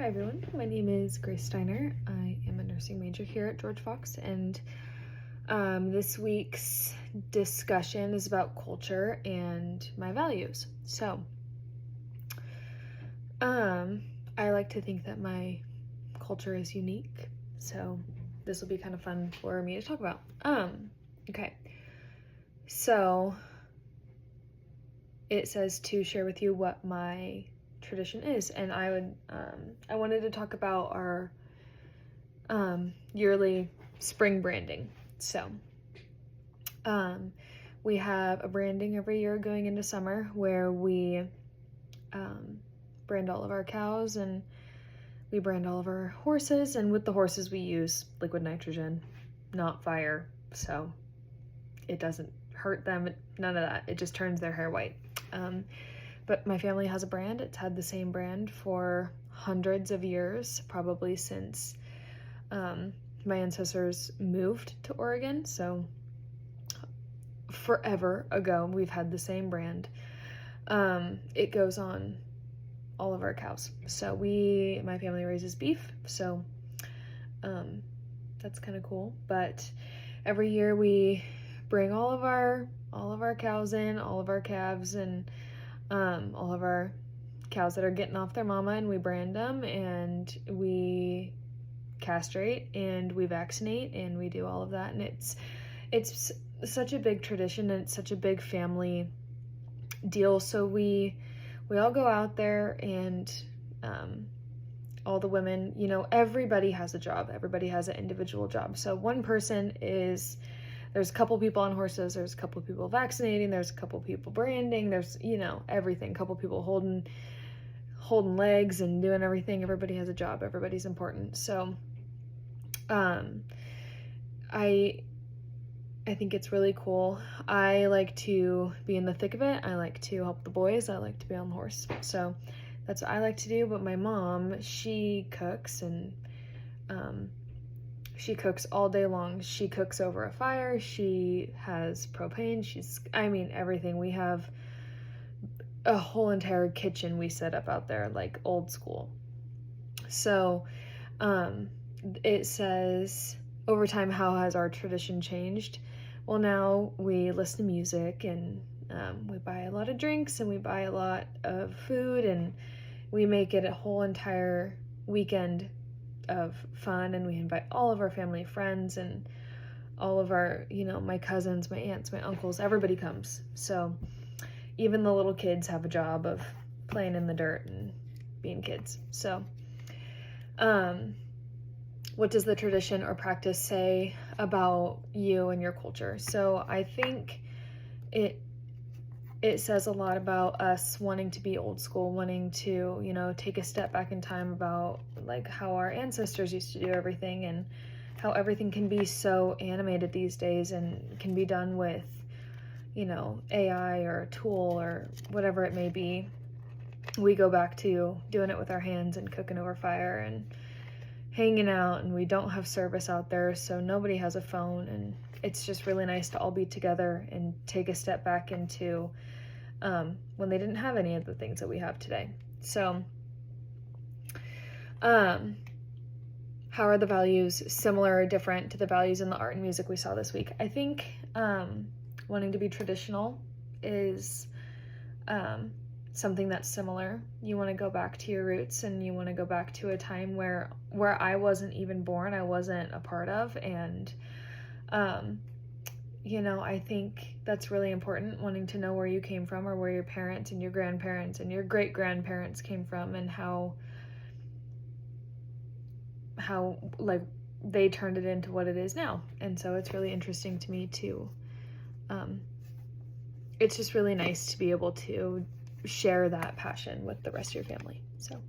Hi everyone, my name is Grace Steiner. I am a nursing major here at George Fox, and this week's discussion is about culture and my values. So, I like to think that my culture is unique, so this will be kind of fun for me to talk about. Okay, so it says to share with you what my tradition is, and I wanted to talk about our yearly spring branding. So we have a branding every year going into summer where we brand all of our cows and we brand all of our horses, and with the horses we use liquid nitrogen, not fire, so it doesn't hurt them, none of that. It just turns their hair white. But my family has a brand. It's had the same brand for hundreds of years, probably since my ancestors moved to Oregon. So forever ago, we've had the same brand. It goes on all of our cows. So my family raises beef, so that's kind of cool. But every year we bring all of our cows in, all of our calves, and all of our cows that are getting off their mama, and we brand them, and we castrate, and we vaccinate, and we do all of that. And it's such a big tradition, and it's such a big family deal. So we all go out there, and all the women, everybody has a job. Everybody has an individual job. So one person there's a couple people on horses, there's a couple people vaccinating, there's a couple people branding, there's, everything, a couple people holding legs and doing everything. Everybody has a job, everybody's important. So I think it's really cool. I like to be in the thick of it. I like to help the boys. I like to be on the horse. So that's what I like to do. But my mom, she cooks, and she cooks all day long. She cooks over a fire. She has propane. Everything. We have a whole entire kitchen we set up out there, like old school. So it says, over time, how has our tradition changed? Well, now we listen to music, and we buy a lot of drinks, and we buy a lot of food, and we make it a whole entire weekend of fun, and we invite all of our family friends and all of our, my cousins, my aunts, my uncles, everybody comes. So even the little kids have a job of playing in the dirt and being kids. So what does the tradition or practice say about you and your culture? So I think it says a lot about us wanting to be old school, wanting to, take a step back in time about like how our ancestors used to do everything, and how everything can be so animated these days and can be done with, AI or a tool or whatever it may be. We go back to doing it with our hands and cooking over fire and hanging out, and we don't have service out there, so nobody has a phone, and it's just really nice to all be together and take a step back into when they didn't have any of the things that we have today. So how are the values similar or different to the values in the art and music we saw this week? I think wanting to be traditional is something that's similar. You want to go back to your roots, and you want to go back to a time where I wasn't even born, I wasn't a part of, and I think that's really important, wanting to know where you came from, or where your parents and your grandparents and your great-grandparents came from, and how like they turned it into what it is now. And so it's really interesting to me to it's just really nice to be able to share that passion with the rest of your family. So